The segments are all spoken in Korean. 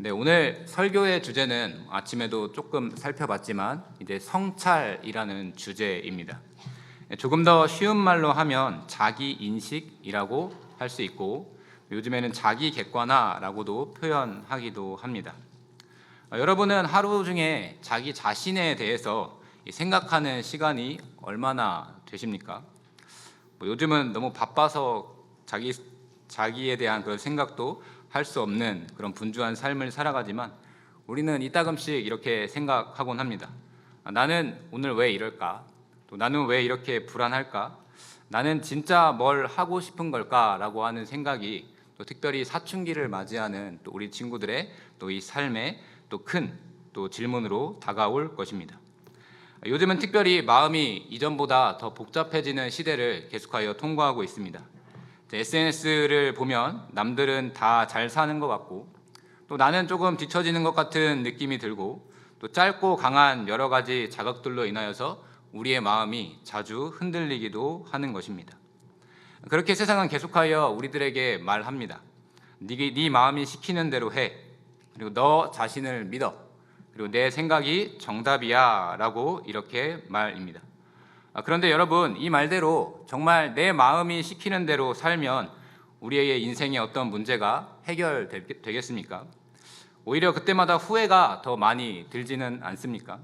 네, 오늘 설교의 주제는 아침에도 조금 살펴봤지만 이제 성찰이라는 주제입니다. 조금 더 쉬운 말로 하면 자기 인식이라고 할 수 있고 요즘에는 자기 객관화라고도 표현하기도 합니다. 여러분은 하루 중에 자기 자신에 대해서 생각하는 시간이 얼마나 되십니까? 요즘은 너무 바빠서 자기에 대한 그런 생각도 할 수 없는 그런 분주한 삶을 살아가지만 우리는 이따금씩 이렇게 생각하곤 합니다. 나는 오늘 왜 이럴까? 또 나는 왜 이렇게 불안할까? 나는 진짜 뭘 하고 싶은 걸까라고 하는 생각이 또 특별히 사춘기를 맞이하는 또 우리 친구들의 또 이 삶에 또 큰 또 질문으로 다가올 것입니다. 요즘은 특별히 마음이 이전보다 더 복잡해지는 시대를 계속하여 통과하고 있습니다. SNS를 보면 남들은 다 잘 사는 것 같고 또 나는 조금 뒤처지는 것 같은 느낌이 들고 또 짧고 강한 여러 가지 자극들로 인하여서 우리의 마음이 자주 흔들리기도 하는 것입니다. 그렇게 세상은 계속하여 우리들에게 말합니다. 네 마음이 시키는 대로 해. 그리고 너 자신을 믿어. 그리고 내 생각이 정답이야 라고 이렇게 말입니다. 그런데 여러분, 이 말대로 정말 내 마음이 시키는 대로 살면 우리의 인생에 어떤 문제가 해결되겠습니까? 오히려 그때마다 후회가 더 많이 들지는 않습니까?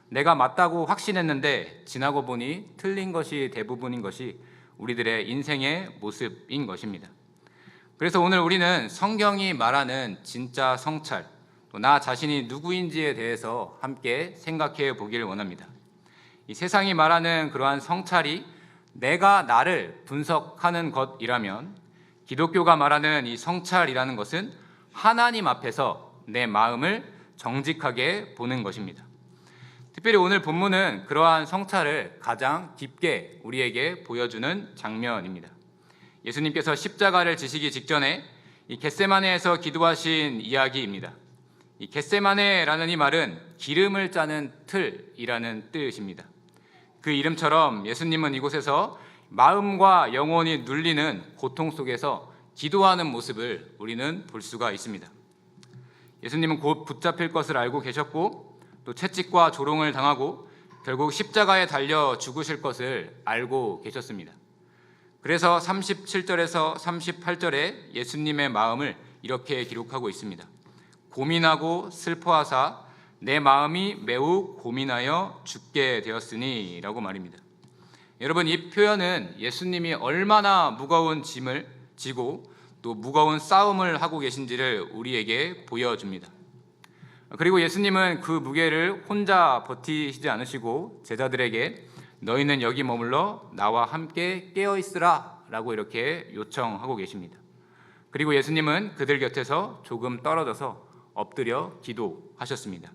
내가 맞다고 확신했는데 지나고 보니 틀린 것이 대부분인 것이 우리들의 인생의 모습인 것입니다. 그래서 오늘 우리는 성경이 말하는 진짜 성찰, 또 나 자신이 누구인지에 대해서 함께 생각해 보길 원합니다. 이 세상이 말하는 그러한 성찰이 내가 나를 분석하는 것이라면 기독교가 말하는 이 성찰이라는 것은 하나님 앞에서 내 마음을 정직하게 보는 것입니다. 특별히 오늘 본문은 그러한 성찰을 가장 깊게 우리에게 보여주는 장면입니다. 예수님께서 십자가를 지시기 직전에 이 겟세마네에서 기도하신 이야기입니다. 이 겟세마네라는 이 말은 기름을 짜는 틀이라는 뜻입니다. 그 이름처럼 예수님은 이곳에서 마음과 영혼이 눌리는 고통 속에서 기도하는 모습을 우리는 볼 수가 있습니다. 예수님은 곧 붙잡힐 것을 알고 계셨고 또 채찍과 조롱을 당하고 결국 십자가에 달려 죽으실 것을 알고 계셨습니다. 그래서 37절에서 38절에 예수님의 마음을 이렇게 기록하고 있습니다. 고민하고 슬퍼하사 내 마음이 매우 고민하여 죽게 되었으니 라고 말입니다. 여러분, 이 표현은 예수님이 얼마나 무거운 짐을 지고 또 무거운 싸움을 하고 계신지를 우리에게 보여줍니다. 그리고 예수님은 그 무게를 혼자 버티시지 않으시고 제자들에게 너희는 여기 머물러 나와 함께 깨어있으라 라고 이렇게 요청하고 계십니다. 그리고 예수님은 그들 곁에서 조금 떨어져서 엎드려 기도하셨습니다.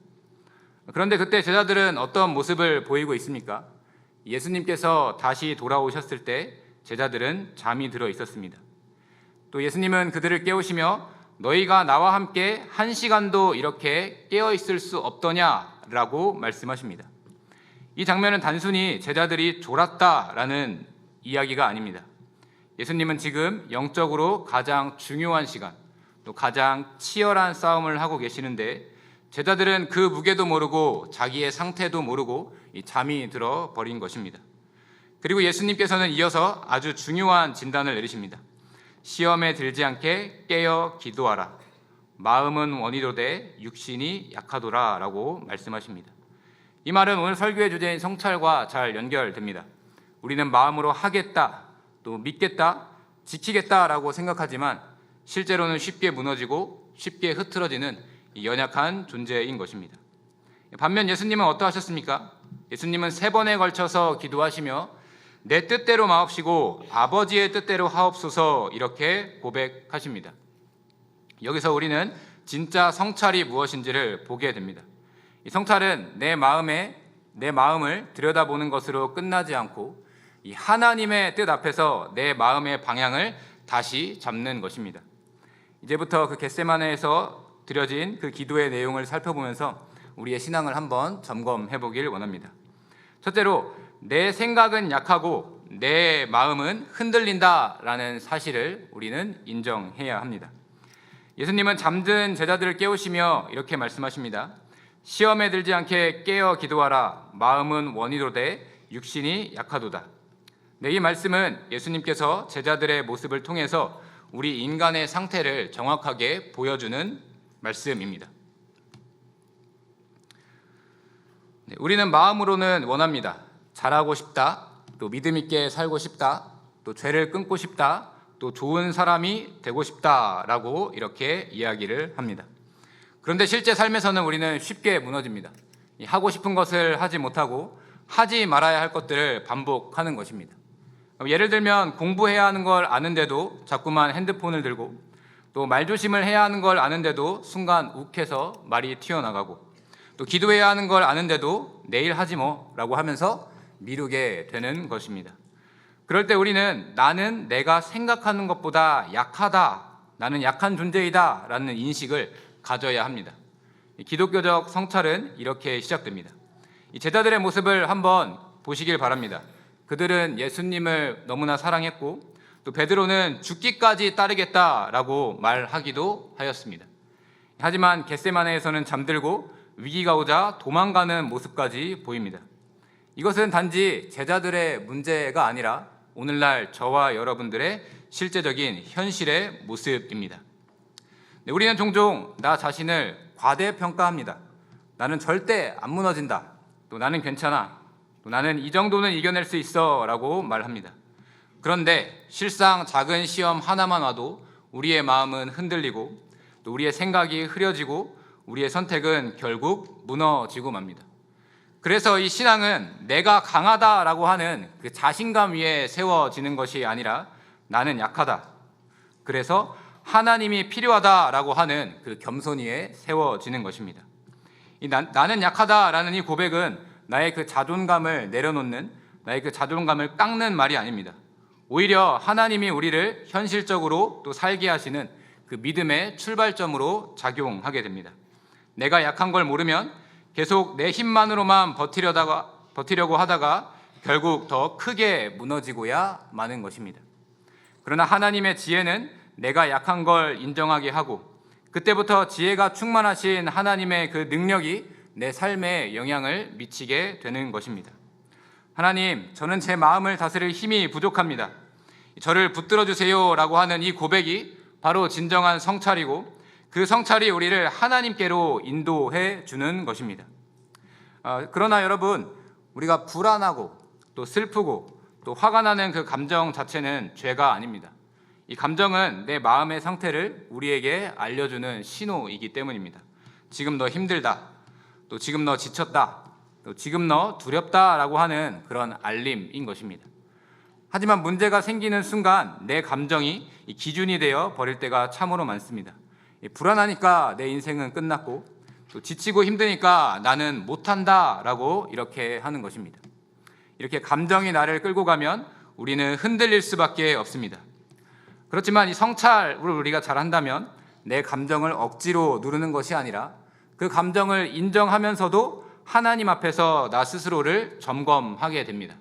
그런데 그때 제자들은 어떤 모습을 보이고 있습니까? 예수님께서 다시 돌아오셨을 때 제자들은 잠이 들어 있었습니다. 또 예수님은 그들을 깨우시며 너희가 나와 함께 1시간도 이렇게 깨어 있을 수 없더냐라고 말씀하십니다. 이 장면은 단순히 제자들이 졸았다라는 이야기가 아닙니다. 예수님은 지금 영적으로 가장 중요한 시간, 또 가장 치열한 싸움을 하고 계시는데 제자들은 그 무게도 모르고 자기의 상태도 모르고 잠이 들어 버린 것입니다. 그리고 예수님께서는 이어서 아주 중요한 진단을 내리십니다. 시험에 들지 않게 깨어 기도하라. 마음은 원이로되 육신이 약하도라 라고 말씀하십니다. 이 말은 오늘 설교의 주제인 성찰과 잘 연결됩니다. 우리는 마음으로 하겠다, 또 믿겠다, 지키겠다라고 생각하지만 실제로는 쉽게 무너지고 쉽게 흐트러지는 연약한 존재인 것입니다. 반면 예수님은 어떠하셨습니까? 예수님은 3번에 걸쳐서 기도하시며 내 뜻대로 마옵시고 아버지의 뜻대로 하옵소서 이렇게 고백하십니다. 여기서 우리는 진짜 성찰이 무엇인지를 보게 됩니다. 이 성찰은 내 마음을 들여다보는 것으로 끝나지 않고 이 하나님의 뜻 앞에서 내 마음의 방향을 다시 잡는 것입니다. 이제부터 그 겟세마네에서 드려진 그 기도의 내용을 살펴보면서 우리의 신앙을 한번 점검해 보길 원합니다. 첫째로, 내 생각은 약하고 내 마음은 흔들린다라는 사실을 우리는 인정해야 합니다. 예수님은 잠든 제자들을 깨우시며 이렇게 말씀하십니다. 시험에 들지 않게 깨어 기도하라. 마음은 원이로되 육신이 약하도다. 네, 이 말씀은 예수님께서 제자들의 모습을 통해서 우리 인간의 상태를 정확하게 보여주는 말씀입니다. 네, 우리는 마음으로는 원합니다. 잘하고 싶다, 또 믿음 있게 살고 싶다, 또 죄를 끊고 싶다, 또 좋은 사람이 되고 싶다라고 이렇게 이야기를 합니다. 그런데 실제 삶에서는 우리는 쉽게 무너집니다. 하고 싶은 것을 하지 못하고 하지 말아야 할 것들을 반복하는 것입니다. 예를 들면 공부해야 하는 걸 아는데도 자꾸만 핸드폰을 들고, 또 말조심을 해야 하는 걸 아는데도 순간 욱해서 말이 튀어나가고, 또 기도해야 하는 걸 아는데도 내일 하지 뭐라고 하면서 미루게 되는 것입니다. 그럴 때 우리는 나는 내가 생각하는 것보다 약하다, 나는 약한 존재이다 라는 인식을 가져야 합니다. 기독교적 성찰은 이렇게 시작됩니다. 이 제자들의 모습을 한번 보시길 바랍니다. 그들은 예수님을 너무나 사랑했고, 또 베드로는 죽기까지 따르겠다라고 말하기도 하였습니다. 하지만 겟세마네에서는 잠들고 위기가 오자 도망가는 모습까지 보입니다. 이것은 단지 제자들의 문제가 아니라 오늘날 저와 여러분들의 실제적인 현실의 모습입니다. 네, 우리는 종종 나 자신을 과대평가합니다. 나는 절대 안 무너진다. 또 나는 괜찮아. 또 나는 이 정도는 이겨낼 수 있어 라고 말합니다. 그런데 실상 작은 시험 하나만 와도 우리의 마음은 흔들리고, 또 우리의 생각이 흐려지고, 우리의 선택은 결국 무너지고 맙니다. 그래서 이 신앙은 내가 강하다라고 하는 그 자신감 위에 세워지는 것이 아니라 나는 약하다, 그래서 하나님이 필요하다라고 하는 그 겸손 위에 세워지는 것입니다. 나는 약하다라는 이 고백은 나의 그 자존감을 내려놓는, 나의 그 자존감을 깎는 말이 아닙니다. 오히려 하나님이 우리를 현실적으로 또 살게 하시는 그 믿음의 출발점으로 작용하게 됩니다. 내가 약한 걸 모르면 계속 내 힘만으로만 버티려고 하다가 결국 더 크게 무너지고야 마는 것입니다. 그러나 하나님의 지혜는 내가 약한 걸 인정하게 하고, 그때부터 지혜가 충만하신 하나님의 그 능력이 내 삶에 영향을 미치게 되는 것입니다. 하나님, 저는 제 마음을 다스릴 힘이 부족합니다. 저를 붙들어 주세요 라고 하는 이 고백이 바로 진정한 성찰이고, 그 성찰이 우리를 하나님께로 인도해 주는 것입니다. 그러나 여러분, 우리가 불안하고 또 슬프고 또 화가 나는 그 감정 자체는 죄가 아닙니다. 이 감정은 내 마음의 상태를 우리에게 알려주는 신호이기 때문입니다. 지금 너 힘들다, 또 지금 너 지쳤다, 또 지금 너 두렵다 라고 하는 그런 알림인 것입니다. 하지만 문제가 생기는 순간 내 감정이 기준이 되어 버릴 때가 참으로 많습니다. 불안하니까 내 인생은 끝났고, 또 지치고 힘드니까 나는 못한다 라고 이렇게 하는 것입니다. 이렇게 감정이 나를 끌고 가면 우리는 흔들릴 수밖에 없습니다. 그렇지만 이 성찰을 우리가 잘한다면 내 감정을 억지로 누르는 것이 아니라 그 감정을 인정하면서도 하나님 앞에서 나 스스로를 점검하게 됩니다.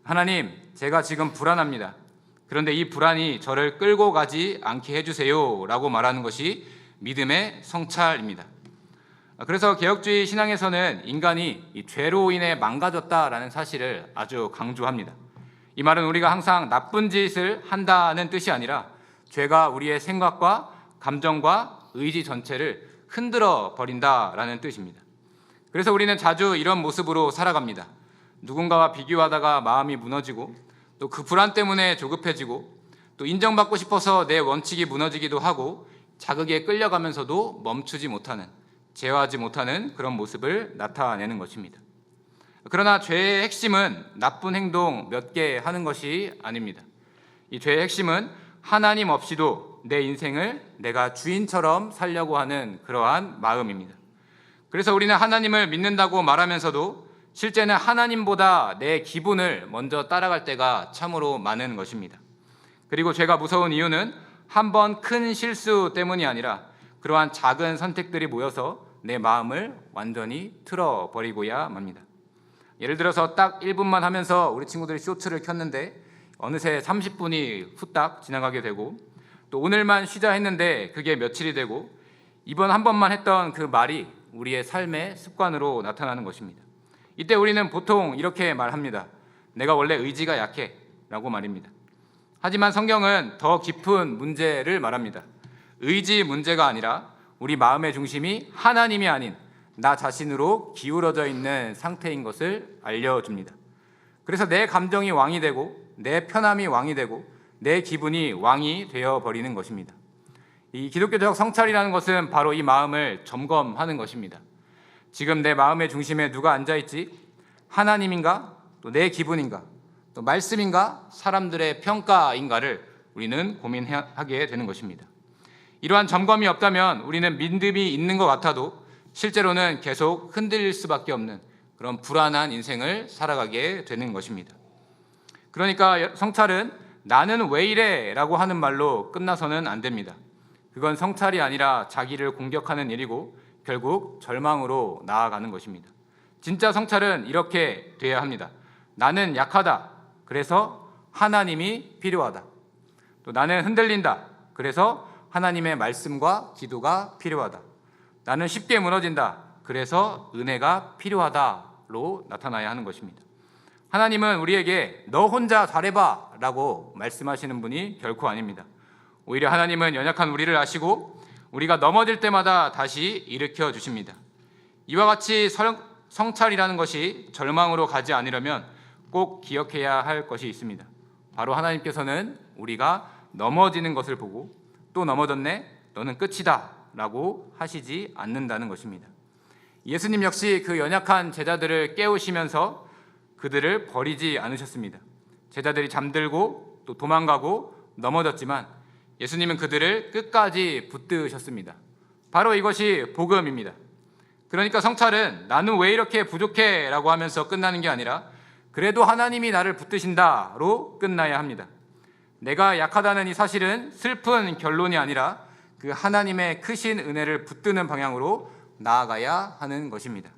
하나님, 제가 지금 불안합니다. 그런데 이 불안이 저를 끌고 가지 않게 해주세요 라고 말하는 것이 믿음의 성찰입니다. 그래서 개혁주의 신앙에서는 인간이 이 죄로 인해 망가졌다라는 사실을 아주 강조합니다. 이 말은 우리가 항상 나쁜 짓을 한다는 뜻이 아니라 죄가 우리의 생각과 감정과 의지 전체를 흔들어 버린다라는 뜻입니다. 그래서 우리는 자주 이런 모습으로 살아갑니다. 누군가와 비교하다가 마음이 무너지고, 또 그 불안 때문에 조급해지고, 또 인정받고 싶어서 내 원칙이 무너지기도 하고, 자극에 끌려가면서도 멈추지 못하는, 제어하지 못하는 그런 모습을 나타내는 것입니다. 그러나 죄의 핵심은 나쁜 행동 몇 개 하는 것이 아닙니다. 이 죄의 핵심은 하나님 없이도 내 인생을 내가 주인처럼 살려고 하는 그러한 마음입니다. 그래서 우리는 하나님을 믿는다고 말하면서도 실제는 하나님보다 내 기분을 먼저 따라갈 때가 참으로 많은 것입니다. 그리고 죄가 무서운 이유는 한 번 큰 실수 때문이 아니라 그러한 작은 선택들이 모여서 내 마음을 완전히 틀어버리고야 맙니다. 예를 들어서 딱 1분만 하면서 우리 친구들이 쇼츠를 켰는데 어느새 30분이 후딱 지나가게 되고, 또 오늘만 쉬자 했는데 그게 며칠이 되고 이번 한 번만 했던 그 말이 우리의 삶의 습관으로 나타나는 것입니다. 이때 우리는 보통 이렇게 말합니다. 내가 원래 의지가 약해 라고 말입니다. 하지만 성경은 더 깊은 문제를 말합니다. 의지 문제가 아니라 우리 마음의 중심이 하나님이 아닌 나 자신으로 기울어져 있는 상태인 것을 알려줍니다. 그래서 내 감정이 왕이 되고 내 편함이 왕이 되고 내 기분이 왕이 되어버리는 것입니다. 이 기독교적 성찰이라는 것은 바로 이 마음을 점검하는 것입니다. 지금 내 마음의 중심에 누가 앉아있지? 하나님인가? 또 내 기분인가? 또 말씀인가? 사람들의 평가인가를 우리는 고민하게 되는 것입니다. 이러한 점검이 없다면 우리는 믿음이 있는 것 같아도 실제로는 계속 흔들릴 수밖에 없는 그런 불안한 인생을 살아가게 되는 것입니다. 그러니까 성찰은 나는 왜 이래? 라고 하는 말로 끝나서는 안 됩니다. 그건 성찰이 아니라 자기를 공격하는 일이고 결국 절망으로 나아가는 것입니다. 진짜 성찰은 이렇게 돼야 합니다. 나는 약하다. 그래서 하나님이 필요하다. 또 나는 흔들린다. 그래서 하나님의 말씀과 기도가 필요하다. 나는 쉽게 무너진다. 그래서 은혜가 필요하다로 나타나야 하는 것입니다. 하나님은 우리에게 너 혼자 잘해봐 라고 말씀하시는 분이 결코 아닙니다. 오히려 하나님은 연약한 우리를 아시고 우리가 넘어질 때마다 다시 일으켜 주십니다. 이와 같이 성찰이라는 것이 절망으로 가지 않으려면 꼭 기억해야 할 것이 있습니다. 바로 하나님께서는 우리가 넘어지는 것을 보고 또 넘어졌네? 너는 끝이다 라고 하시지 않는다는 것입니다. 예수님 역시 그 연약한 제자들을 깨우시면서 그들을 버리지 않으셨습니다. 제자들이 잠들고 또 도망가고 넘어졌지만 예수님은 그들을 끝까지 붙드셨습니다. 바로 이것이 복음입니다. 그러니까 성찰은 나는 왜 이렇게 부족해 라고 하면서 끝나는 게 아니라 그래도 하나님이 나를 붙드신다로 끝나야 합니다. 내가 약하다는 이 사실은 슬픈 결론이 아니라 그 하나님의 크신 은혜를 붙드는 방향으로 나아가야 하는 것입니다.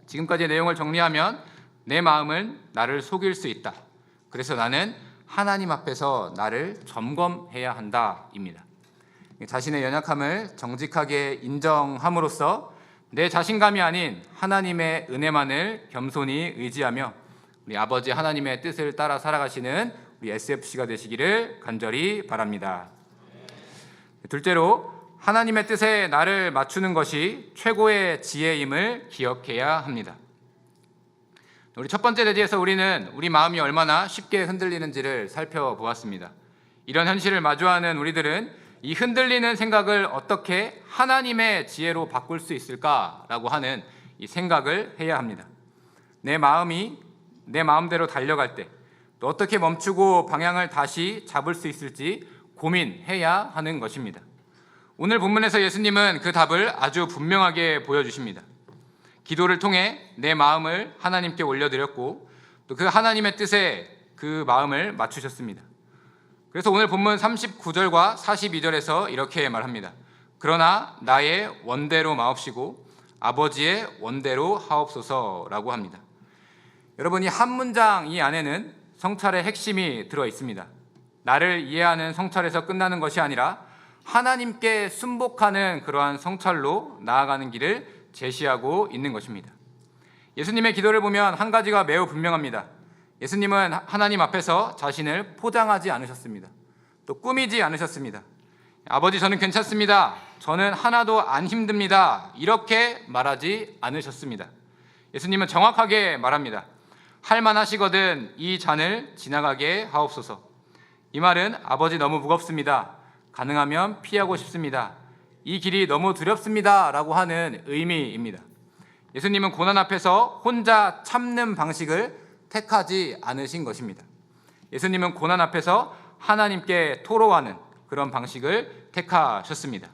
지금까지의 내용을 정리하면 내 마음은 나를 속일 수 있다. 그래서 나는 하나님 앞에서 나를 점검해야 한다입니다. 자신의 연약함을 정직하게 인정함으로써 내 자신감이 아닌 하나님의 은혜만을 겸손히 의지하며 우리 아버지 하나님의 뜻을 따라 살아가시는 우리 SFC가 되시기를 간절히 바랍니다. 둘째로 하나님의 뜻에 나를 맞추는 것이 최고의 지혜임을 기억해야 합니다. 우리 첫 번째 대지에서 우리는 우리 마음이 얼마나 쉽게 흔들리는지를 살펴보았습니다. 이런 현실을 마주하는 우리들은 이 흔들리는 생각을 어떻게 하나님의 지혜로 바꿀 수 있을까라고 하는 이 생각을 해야 합니다. 내 마음이 내 마음대로 달려갈 때 또 어떻게 멈추고 방향을 다시 잡을 수 있을지 고민해야 하는 것입니다. 오늘 본문에서 예수님은 그 답을 아주 분명하게 보여주십니다. 기도를 통해 내 마음을 하나님께 올려드렸고 또 그 하나님의 뜻에 그 마음을 맞추셨습니다. 그래서 오늘 본문 39절과 42절에서 이렇게 말합니다. 그러나 나의 원대로 마옵시고 아버지의 원대로 하옵소서라고 합니다. 여러분, 이 한 문장 이 안에는 성찰의 핵심이 들어 있습니다. 나를 이해하는 성찰에서 끝나는 것이 아니라 하나님께 순복하는 그러한 성찰로 나아가는 길을 제시하고 있는 것입니다. 예수님의 기도를 보면 한 가지가 매우 분명합니다. 예수님은 하나님 앞에서 자신을 포장하지 않으셨습니다. 또 꾸미지 않으셨습니다. 아버지, 저는 괜찮습니다. 저는 하나도 안 힘듭니다. 이렇게 말하지 않으셨습니다. 예수님은 정확하게 말합니다. 할만하시거든 이 잔을 지나가게 하옵소서. 이 말은 아버지 너무 무겁습니다. 가능하면 피하고 싶습니다. 이 길이 너무 두렵습니다 라고 하는 의미입니다. 예수님은 고난 앞에서 혼자 참는 방식을 택하지 않으신 것입니다. 예수님은 고난 앞에서 하나님께 토로하는 그런 방식을 택하셨습니다.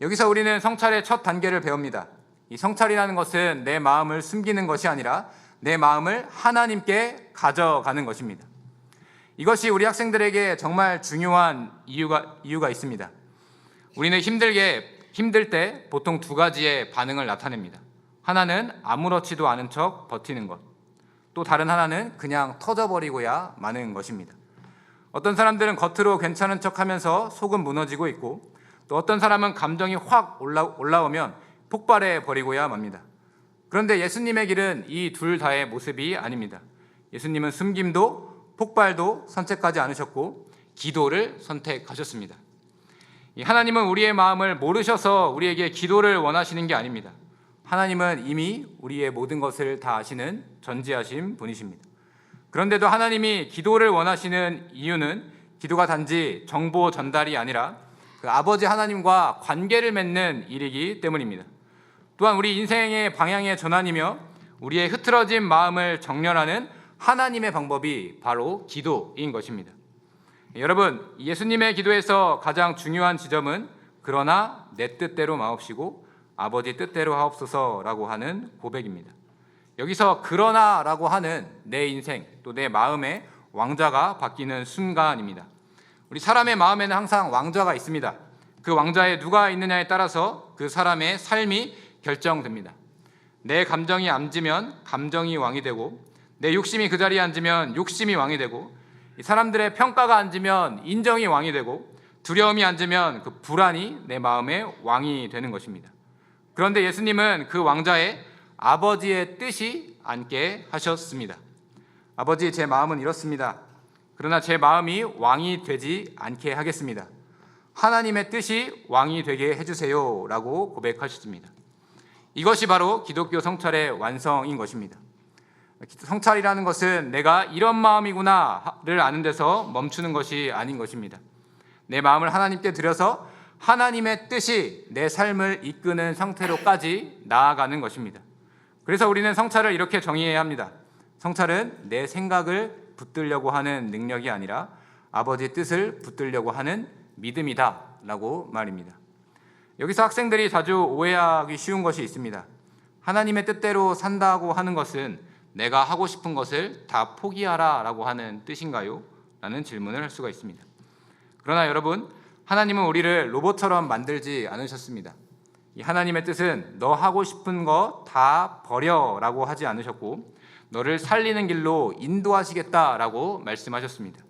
여기서 우리는 성찰의 첫 단계를 배웁니다. 이 성찰이라는 것은 내 마음을 숨기는 것이 아니라 내 마음을 하나님께 가져가는 것입니다. 이것이 우리 학생들에게 정말 중요한 이유가 있습니다. 우리는 힘들 때 보통 두 가지의 반응을 나타냅니다. 하나는 아무렇지도 않은 척 버티는 것, 또 다른 하나는 그냥 터져버리고야 마는 것입니다. 어떤 사람들은 겉으로 괜찮은 척하면서 속은 무너지고 있고, 또 어떤 사람은 감정이 확 올라오면 폭발해 버리고야 맙니다. 그런데 예수님의 길은 이 둘 다의 모습이 아닙니다. 예수님은 숨김도 폭발도 선택하지 않으셨고 기도를 선택하셨습니다. 하나님은 우리의 마음을 모르셔서 우리에게 기도를 원하시는 게 아닙니다. 하나님은 이미 우리의 모든 것을 다 아시는 전지하신 분이십니다. 그런데도 하나님이 기도를 원하시는 이유는 기도가 단지 정보 전달이 아니라 그 아버지 하나님과 관계를 맺는 일이기 때문입니다. 또한 우리 인생의 방향의 전환이며 우리의 흐트러진 마음을 정렬하는 하나님의 방법이 바로 기도인 것입니다. 여러분, 예수님의 기도에서 가장 중요한 지점은 그러나 내 뜻대로 마옵시고 아버지 뜻대로 하옵소서라고 하는 고백입니다. 여기서 그러나라고 하는 내 인생 또 내 마음의 왕좌가 바뀌는 순간입니다. 우리 사람의 마음에는 항상 왕좌가 있습니다. 그 왕좌에 누가 있느냐에 따라서 그 사람의 삶이 결정됩니다. 내 감정이 앉으면 감정이 왕이 되고, 내 욕심이 그 자리에 앉으면 욕심이 왕이 되고, 사람들의 평가가 앉으면 인정이 왕이 되고, 두려움이 앉으면 그 불안이 내 마음의 왕이 되는 것입니다. 그런데 예수님은 그 왕좌에 아버지의 뜻이 앉게 하셨습니다. 아버지, 제 마음은 이렇습니다. 그러나 제 마음이 왕이 되지 않게 하겠습니다. 하나님의 뜻이 왕이 되게 해주세요 라고 고백하셨습니다. 이것이 바로 기독교 성찰의 완성인 것입니다. 성찰이라는 것은 내가 이런 마음이구나를 아는 데서 멈추는 것이 아닌 것입니다. 내 마음을 하나님께 드려서 하나님의 뜻이 내 삶을 이끄는 상태로까지 나아가는 것입니다. 그래서 우리는 성찰을 이렇게 정의해야 합니다. 성찰은 내 생각을 붙들려고 하는 능력이 아니라 아버지 뜻을 붙들려고 하는 믿음이다 라고 말입니다. 여기서 학생들이 자주 오해하기 쉬운 것이 있습니다. 하나님의 뜻대로 산다고 하는 것은 내가 하고 싶은 것을 다 포기하라 라고 하는 뜻인가요? 라는 질문을 할 수가 있습니다. 그러나 여러분, 하나님은 우리를 로봇처럼 만들지 않으셨습니다. 이 하나님의 뜻은 너 하고 싶은 거 다 버려 라고 하지 않으셨고, 너를 살리는 길로 인도하시겠다라고 말씀하셨습니다.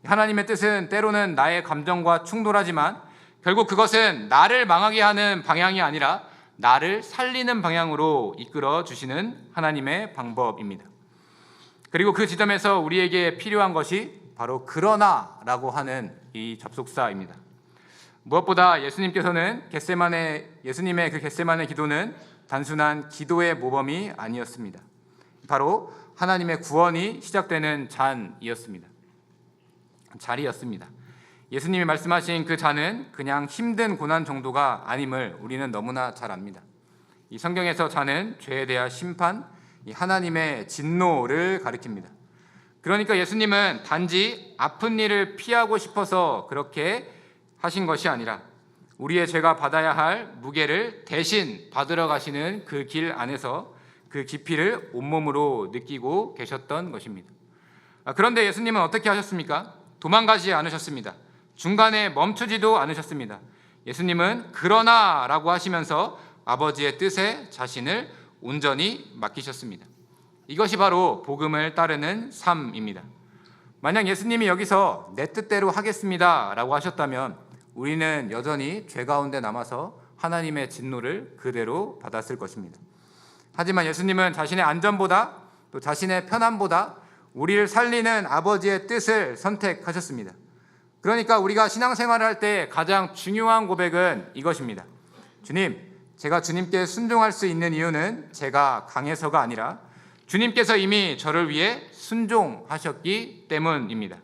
하나님의 뜻은 때로는 나의 감정과 충돌하지만 결국 그것은 나를 망하게 하는 방향이 아니라 나를 살리는 방향으로 이끌어 주시는 하나님의 방법입니다. 그리고 그 지점에서 우리에게 필요한 것이 바로 그러나라고 하는 이 접속사입니다. 무엇보다 예수님의 그 겟세마네 기도는 단순한 기도의 모범이 아니었습니다. 바로 하나님의 구원이 시작되는 자리였습니다. 예수님이 말씀하신 그 잔은 그냥 힘든 고난 정도가 아님을 우리는 너무나 잘 압니다. 이 성경에서 잔은 죄에 대한 심판, 이 하나님의 진노를 가리킵니다. 그러니까 예수님은 단지 아픈 일을 피하고 싶어서 그렇게 하신 것이 아니라 우리의 죄가 받아야 할 무게를 대신 받으러 가시는 그 길 안에서 그 깊이를 온몸으로 느끼고 계셨던 것입니다. 그런데 예수님은 어떻게 하셨습니까? 도망가지 않으셨습니다. 중간에 멈추지도 않으셨습니다. 예수님은 그러나라고 하시면서 아버지의 뜻에 자신을 온전히 맡기셨습니다. 이것이 바로 복음을 따르는 삶입니다. 만약 예수님이 여기서 내 뜻대로 하겠습니다 라고 하셨다면 우리는 여전히 죄 가운데 남아서 하나님의 진노를 그대로 받았을 것입니다. 하지만 예수님은 자신의 안전보다 또 자신의 편안보다 우리를 살리는 아버지의 뜻을 선택하셨습니다. 그러니까 우리가 신앙생활을 할 때 가장 중요한 고백은 이것입니다. 주님, 제가 주님께 순종할 수 있는 이유는 제가 강해서가 아니라 주님께서 이미 저를 위해 순종하셨기 때문입니다.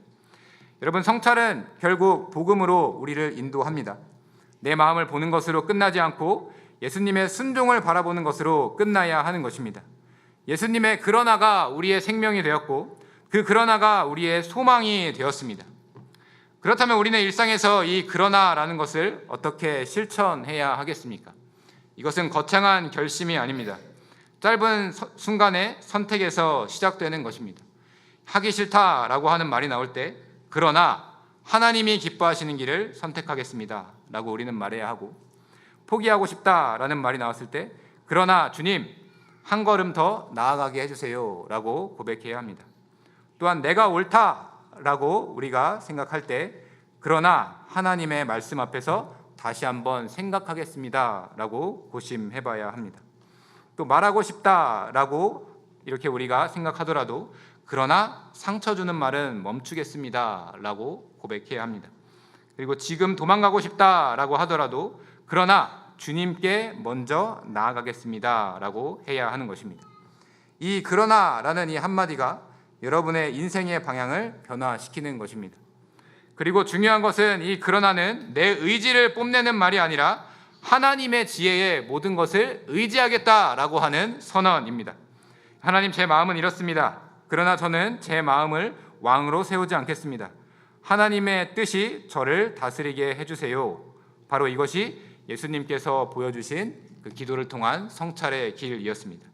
여러분, 성찰은 결국 복음으로 우리를 인도합니다. 내 마음을 보는 것으로 끝나지 않고 예수님의 순종을 바라보는 것으로 끝나야 하는 것입니다. 예수님의 그러나가 우리의 생명이 되었고 그 그러나가 우리의 소망이 되었습니다. 그렇다면 우리는 일상에서 이 그러나라는 것을 어떻게 실천해야 하겠습니까? 이것은 거창한 결심이 아닙니다. 짧은 순간의 선택에서 시작되는 것입니다. 하기 싫다라고 하는 말이 나올 때 그러나 하나님이 기뻐하시는 길을 선택하겠습니다 라고 우리는 말해야 하고, 포기하고 싶다라는 말이 나왔을 때 그러나 주님 한 걸음 더 나아가게 해주세요 라고 고백해야 합니다. 또한 내가 옳다 라고 우리가 생각할 때 그러나 하나님의 말씀 앞에서 다시 한번 생각하겠습니다 라고 고심해 봐야 합니다. 또 말하고 싶다 라고 이렇게 우리가 생각하더라도 그러나 상처 주는 말은 멈추겠습니다 라고 고백해야 합니다. 그리고 지금 도망가고 싶다 라고 하더라도 그러나 주님께 먼저 나아가겠습니다 라고 해야 하는 것입니다. 이 그러나 라는 이 한마디가 여러분의 인생의 방향을 변화시키는 것입니다. 그리고 중요한 것은 이 그러나는 내 의지를 뽐내는 말이 아니라 하나님의 지혜에 모든 것을 의지하겠다라고 하는 선언입니다. 하나님, 제 마음은 이렇습니다. 그러나 저는 제 마음을 왕으로 세우지 않겠습니다. 하나님의 뜻이 저를 다스리게 해주세요. 바로 이것이 예수님께서 보여주신 그 기도를 통한 성찰의 길이었습니다.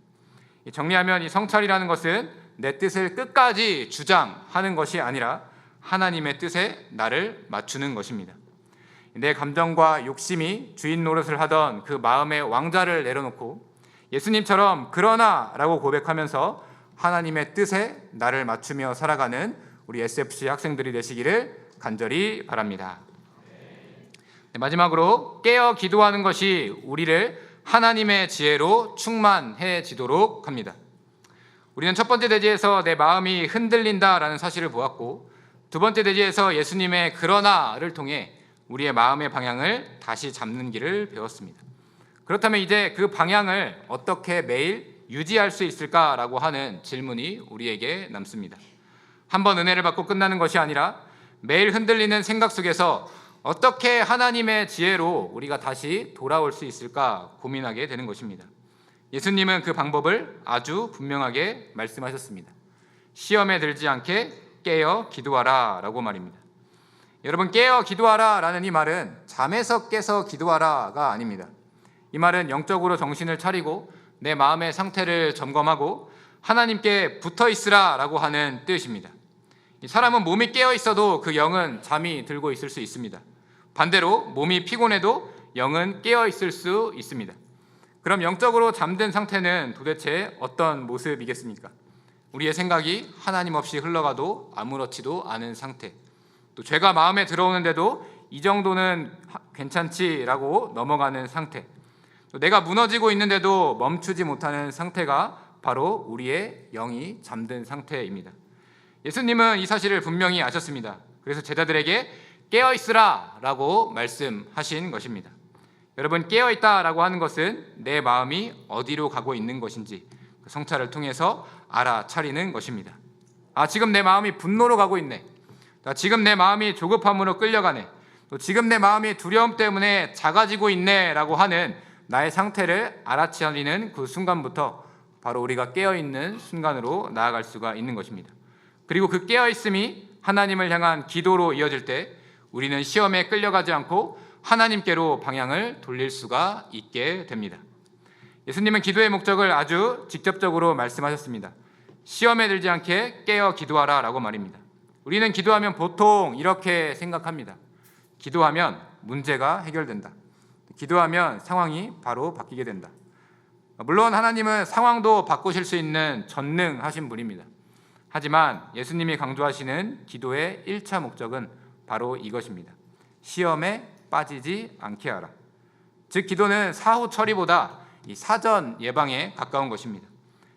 정리하면 이 성찰이라는 것은 내 뜻을 끝까지 주장하는 것이 아니라 하나님의 뜻에 나를 맞추는 것입니다. 내 감정과 욕심이 주인 노릇을 하던 그 마음의 왕좌를 내려놓고 예수님처럼 그러나 라고 고백하면서 하나님의 뜻에 나를 맞추며 살아가는 우리 SFC 학생들이 되시기를 간절히 바랍니다. 마지막으로 깨어 기도하는 것이 우리를 하나님의 지혜로 충만해지도록 합니다. 우리는 첫 번째 대지에서 내 마음이 흔들린다라는 사실을 보았고, 두 번째 대지에서 예수님의 그러나를 통해 우리의 마음의 방향을 다시 잡는 길을 배웠습니다. 그렇다면 이제 그 방향을 어떻게 매일 유지할 수 있을까라고 하는 질문이 우리에게 남습니다. 한번 은혜를 받고 끝나는 것이 아니라 매일 흔들리는 생각 속에서 어떻게 하나님의 지혜로 우리가 다시 돌아올 수 있을까 고민하게 되는 것입니다. 예수님은 그 방법을 아주 분명하게 말씀하셨습니다. 시험에 들지 않게 깨어 기도하라 라고 말입니다. 여러분, 깨어 기도하라 라는 이 말은 잠에서 깨서 기도하라가 아닙니다. 이 말은 영적으로 정신을 차리고 내 마음의 상태를 점검하고 하나님께 붙어 있으라 라고 하는 뜻입니다. 사람은 몸이 깨어 있어도 그 영은 잠이 들고 있을 수 있습니다. 반대로 몸이 피곤해도 영은 깨어 있을 수 있습니다. 그럼 영적으로 잠든 상태는 도대체 어떤 모습이겠습니까? 우리의 생각이 하나님 없이 흘러가도 아무렇지도 않은 상태, 또 죄가 마음에 들어오는데도 이 정도는 괜찮지라고 넘어가는 상태, 또 내가 무너지고 있는데도 멈추지 못하는 상태가 바로 우리의 영이 잠든 상태입니다. 예수님은 이 사실을 분명히 아셨습니다. 그래서 제자들에게 깨어있으라 라고 말씀하신 것입니다. 여러분, 깨어있다 라고 하는 것은 내 마음이 어디로 가고 있는 것인지 그 성찰을 통해서 알아차리는 것입니다. 지금 내 마음이 분노로 가고 있네. 지금 내 마음이 조급함으로 끌려가네. 또 지금 내 마음이 두려움 때문에 작아지고 있네 라고 하는 나의 상태를 알아차리는 그 순간부터 바로 우리가 깨어있는 순간으로 나아갈 수가 있는 것입니다. 그리고 그 깨어있음이 하나님을 향한 기도로 이어질 때 우리는 시험에 끌려가지 않고 하나님께로 방향을 돌릴 수가 있게 됩니다. 예수님은 기도의 목적을 아주 직접적으로 말씀하셨습니다. 시험에 들지 않게 깨어 기도하라 라고 말입니다. 우리는 기도하면 보통 이렇게 생각합니다. 기도하면 문제가 해결된다. 기도하면 상황이 바로 바뀌게 된다. 물론 하나님은 상황도 바꾸실 수 있는 전능하신 분입니다. 하지만 예수님이 강조하시는 기도의 1차 목적은 바로 이것입니다. 시험에 빠지지 않게 하라. 즉, 기도는 사후 처리보다 이 사전 예방에 가까운 것입니다.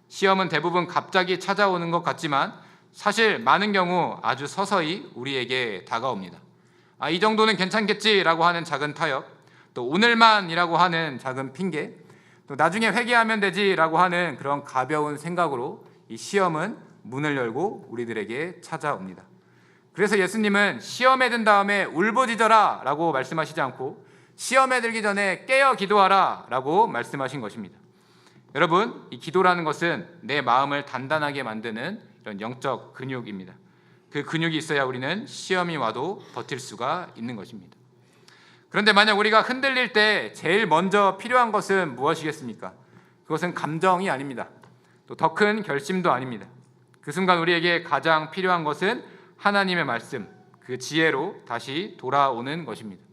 시험은 대부분 갑자기 찾아오는 것 같지만 사실 많은 경우 아주 서서히 우리에게 다가옵니다. 이 정도는 괜찮겠지라고 하는 작은 타협, 또 오늘만이라고 하는 작은 핑계, 또 나중에 회개하면 되지라고 하는 그런 가벼운 생각으로 이 시험은 문을 열고 우리들에게 찾아옵니다. 그래서 예수님은 시험에 든 다음에 울부짖어라 라고 말씀하시지 않고 시험에 들기 전에 깨어 기도하라 라고 말씀하신 것입니다. 여러분, 이 기도라는 것은 내 마음을 단단하게 만드는 이런 영적 근육입니다. 그 근육이 있어야 우리는 시험이 와도 버틸 수가 있는 것입니다. 그런데 만약 우리가 흔들릴 때 제일 먼저 필요한 것은 무엇이겠습니까? 그것은 감정이 아닙니다. 또 더 큰 결심도 아닙니다. 그 순간 우리에게 가장 필요한 것은 하나님의 말씀, 그 지혜로 다시 돌아오는 것입니다.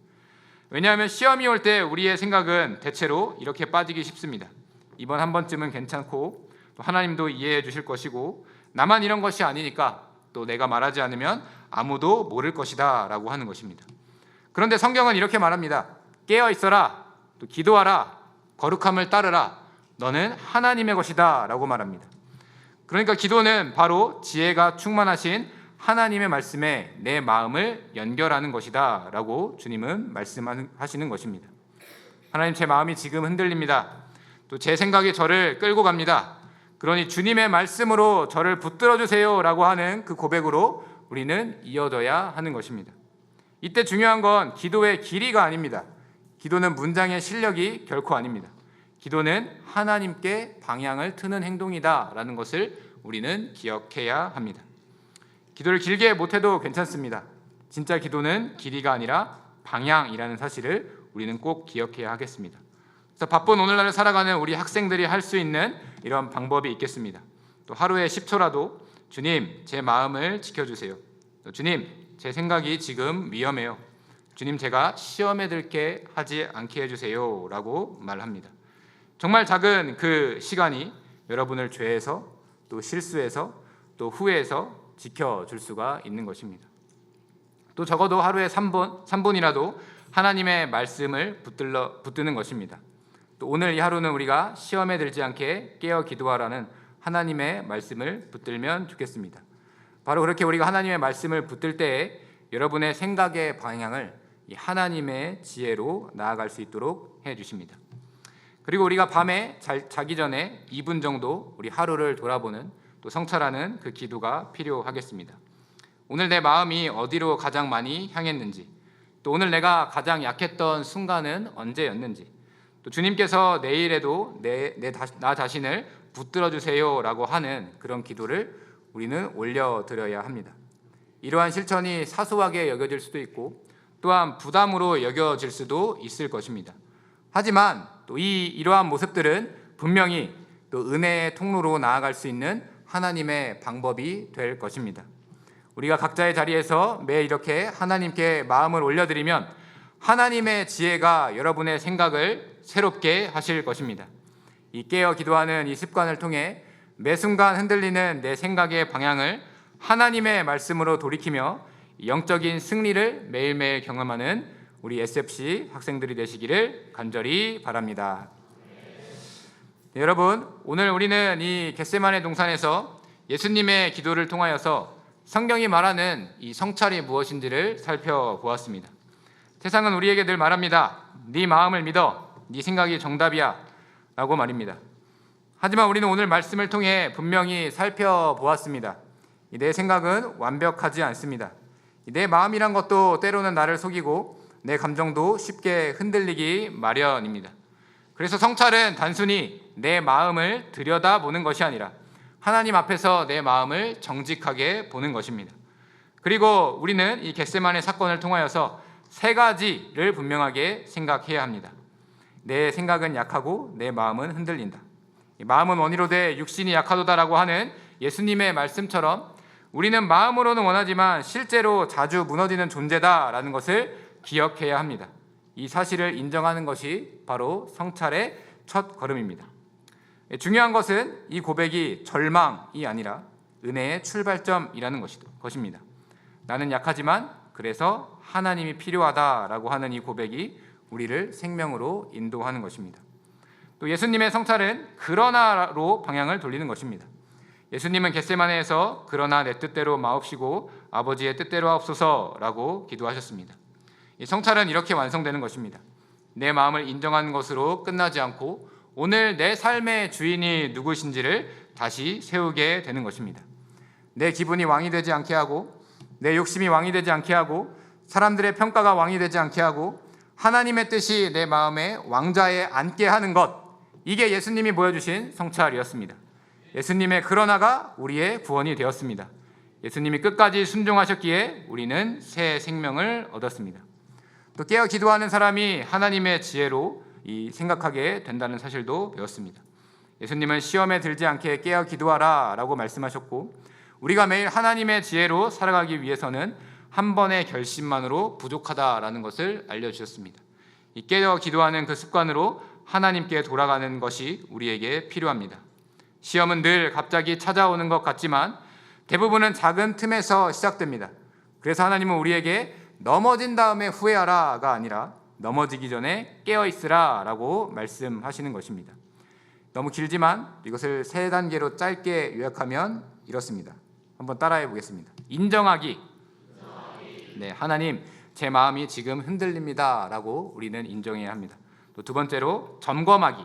왜냐하면 시험이 올 때 우리의 생각은 대체로 이렇게 빠지기 쉽습니다. 이번 한 번쯤은 괜찮고 또 하나님도 이해해 주실 것이고 나만 이런 것이 아니니까 또 내가 말하지 않으면 아무도 모를 것이다 라고 하는 것입니다. 그런데 성경은 이렇게 말합니다. 깨어 있어라, 또 기도하라, 거룩함을 따르라, 너는 하나님의 것이다 라고 말합니다. 그러니까 기도는 바로 지혜가 충만하신 하나님의 말씀에 내 마음을 연결하는 것이다 라고 주님은 말씀하시는 것입니다. 하나님, 제 마음이 지금 흔들립니다. 또 제 생각이 저를 끌고 갑니다. 그러니 주님의 말씀으로 저를 붙들어 주세요 라고 하는 그 고백으로 우리는 이어져야 하는 것입니다. 이때 중요한 건 기도의 길이가 아닙니다. 기도는 문장의 실력이 결코 아닙니다. 기도는 하나님께 방향을 트는 행동이다 라는 것을 우리는 기억해야 합니다. 기도를 길게 못해도 괜찮습니다. 진짜 기도는 길이가 아니라 방향이라는 사실을 우리는 꼭 기억해야 하겠습니다. 그래서 바쁜 오늘날을 살아가는 우리 학생들이 할 수 있는 이런 방법이 있겠습니다. 또 하루에 10초라도 주님, 제 마음을 지켜주세요. 또 주님, 제 생각이 지금 위험해요. 주님, 제가 시험에 들게 하지 않게 해주세요 라고 말합니다. 정말 작은 그 시간이 여러분을 죄에서, 또 실수에서, 또 후회에서 지켜줄 수가 있는 것입니다. 또 적어도 하루에 3분이라도 하나님의 말씀을 붙드는 것입니다. 또 오늘 이 하루는 우리가 시험에 들지 않게 깨어 기도하라는 하나님의 말씀을 붙들면 좋겠습니다. 바로 그렇게 우리가 하나님의 말씀을 붙들 때에 여러분의 생각의 방향을 이 하나님의 지혜로 나아갈 수 있도록 해주십니다. 그리고 우리가 밤에 자기 전에 2분 정도 우리 하루를 돌아보는, 또 성찰하는 그 기도가 필요하겠습니다. 오늘 내 마음이 어디로 가장 많이 향했는지, 또 오늘 내가 가장 약했던 순간은 언제였는지, 또 주님께서 내일에도 나 자신을 붙들어 주세요 라고 하는 그런 기도를 우리는 올려드려야 합니다. 이러한 실천이 사소하게 여겨질 수도 있고 또한 부담으로 여겨질 수도 있을 것입니다. 하지만 또 이러한 모습들은 분명히 또 은혜의 통로로 나아갈 수 있는 하나님의 방법이 될 것입니다. 우리가 각자의 자리에서 매일 이렇게 하나님께 마음을 올려드리면 하나님의 지혜가 여러분의 생각을 새롭게 하실 것입니다. 이 깨어 기도하는 이 습관을 통해 매 순간 흔들리는 내 생각의 방향을 하나님의 말씀으로 돌이키며 영적인 승리를 매일매일 경험하는 우리 SFC 학생들이 되시기를 간절히 바랍니다. 네, 여러분, 오늘 우리는 이 겟세마네 동산에서 예수님의 기도를 통하여서 성경이 말하는 이 성찰이 무엇인지를 살펴보았습니다. 세상은 우리에게 늘 말합니다. 네 마음을 믿어, 네 생각이 정답이야 라고 말입니다. 하지만 우리는 오늘 말씀을 통해 분명히 살펴보았습니다. 내 생각은 완벽하지 않습니다. 내 마음이란 것도 때로는 나를 속이고 내 감정도 쉽게 흔들리기 마련입니다. 그래서 성찰은 단순히 내 마음을 들여다보는 것이 아니라 하나님 앞에서 내 마음을 정직하게 보는 것입니다. 그리고 우리는 이 겟세마네 사건을 통하여서 세 가지를 분명하게 생각해야 합니다. 내 생각은 약하고 내 마음은 흔들린다. 마음은 원이로 돼 육신이 약하도다라고 하는 예수님의 말씀처럼 우리는 마음으로는 원하지만 실제로 자주 무너지는 존재다라는 것을 기억해야 합니다. 이 사실을 인정하는 것이 바로 성찰의 첫 걸음입니다. 중요한 것은 이 고백이 절망이 아니라 은혜의 출발점이라는 것입니다. 나는 약하지만 그래서 하나님이 필요하다라고 하는 이 고백이 우리를 생명으로 인도하는 것입니다. 또 예수님의 성찰은 그러나로 방향을 돌리는 것입니다. 예수님은 겟세마네에서 그러나 내 뜻대로 마옵시고 아버지의 뜻대로 하옵소서라고 기도하셨습니다. 이 성찰은 이렇게 완성되는 것입니다. 내 마음을 인정하는 것으로 끝나지 않고 오늘 내 삶의 주인이 누구신지를 다시 세우게 되는 것입니다. 내 기분이 왕이 되지 않게 하고 내 욕심이 왕이 되지 않게 하고 사람들의 평가가 왕이 되지 않게 하고 하나님의 뜻이 내 마음에 왕좌에 앉게 하는 것, 이게 예수님이 보여주신 성찰이었습니다. 예수님의 그러나가 우리의 구원이 되었습니다. 예수님이 끝까지 순종하셨기에 우리는 새 생명을 얻었습니다. 또 깨어 기도하는 사람이 하나님의 지혜로 생각하게 된다는 사실도 배웠습니다. 예수님은 시험에 들지 않게 깨어 기도하라 라고 말씀하셨고 우리가 매일 하나님의 지혜로 살아가기 위해서는 한 번의 결심만으로 부족하다라는 것을 알려주셨습니다. 이 깨어 기도하는 그 습관으로 하나님께 돌아가는 것이 우리에게 필요합니다. 시험은 늘 갑자기 찾아오는 것 같지만 대부분은 작은 틈에서 시작됩니다. 그래서 하나님은 우리에게 넘어진 다음에 후회하라가 아니라 넘어지기 전에 깨어있으라라고 말씀하시는 것입니다. 너무 길지만 이것을 세 단계로 짧게 요약하면 이렇습니다. 한번 따라해 보겠습니다. 인정하기. 네, 하나님 제 마음이 지금 흔들립니다 라고 우리는 인정해야 합니다. 또 두 번째로 점검하기.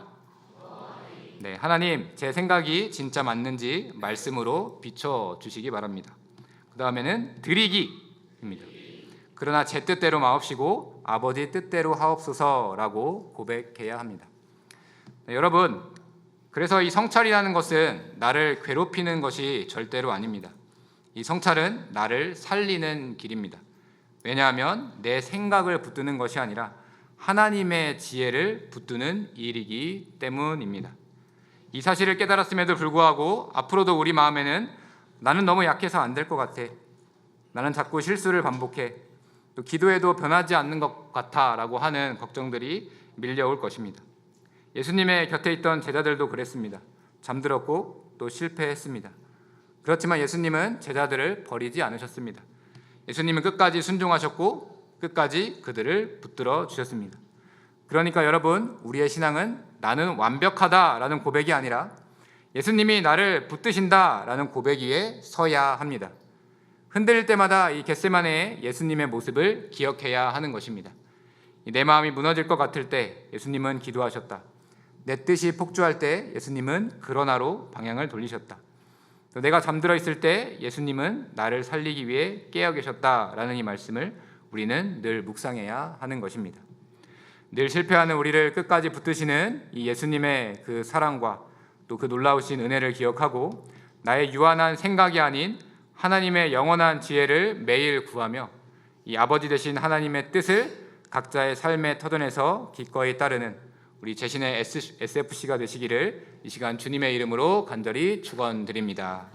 네, 하나님 제 생각이 진짜 맞는지 말씀으로 비춰주시기 바랍니다. 그 다음에는 드리기입니다. 그러나 제 뜻대로 마옵시고 아버지 뜻대로 하옵소서라고 고백해야 합니다. 네, 여러분, 그래서 이 성찰이라는 것은 나를 괴롭히는 것이 절대로 아닙니다. 이 성찰은 나를 살리는 길입니다. 왜냐하면 내 생각을 붙드는 것이 아니라 하나님의 지혜를 붙드는 일이기 때문입니다. 이 사실을 깨달았음에도 불구하고 앞으로도 우리 마음에는 나는 너무 약해서 안 될 것 같아, 나는 자꾸 실수를 반복해, 또 기도해도 변하지 않는 것 같아 라고 하는 걱정들이 밀려올 것입니다. 예수님의 곁에 있던 제자들도 그랬습니다. 잠들었고 또 실패했습니다. 그렇지만 예수님은 제자들을 버리지 않으셨습니다. 예수님은 끝까지 순종하셨고 끝까지 그들을 붙들어 주셨습니다. 그러니까 여러분, 우리의 신앙은 나는 완벽하다라는 고백이 아니라 예수님이 나를 붙드신다라는 고백 위에 서야 합니다. 흔들릴 때마다 이 겟세마네의 예수님의 모습을 기억해야 하는 것입니다. 내 마음이 무너질 것 같을 때 예수님은 기도하셨다. 내 뜻이 폭주할 때 예수님은 그러나로 방향을 돌리셨다. 또 내가 잠들어 있을 때 예수님은 나를 살리기 위해 깨어 계셨다라는 이 말씀을 우리는 늘 묵상해야 하는 것입니다. 늘 실패하는 우리를 끝까지 붙드시는 이 예수님의 그 사랑과 또 그 놀라우신 은혜를 기억하고 나의 유한한 생각이 아닌 하나님의 영원한 지혜를 매일 구하며 이 아버지 되신 하나님의 뜻을 각자의 삶에 터전해서 기꺼이 따르는 우리 제신의 SFC가 되시기를 이 시간 주님의 이름으로 간절히 축원드립니다.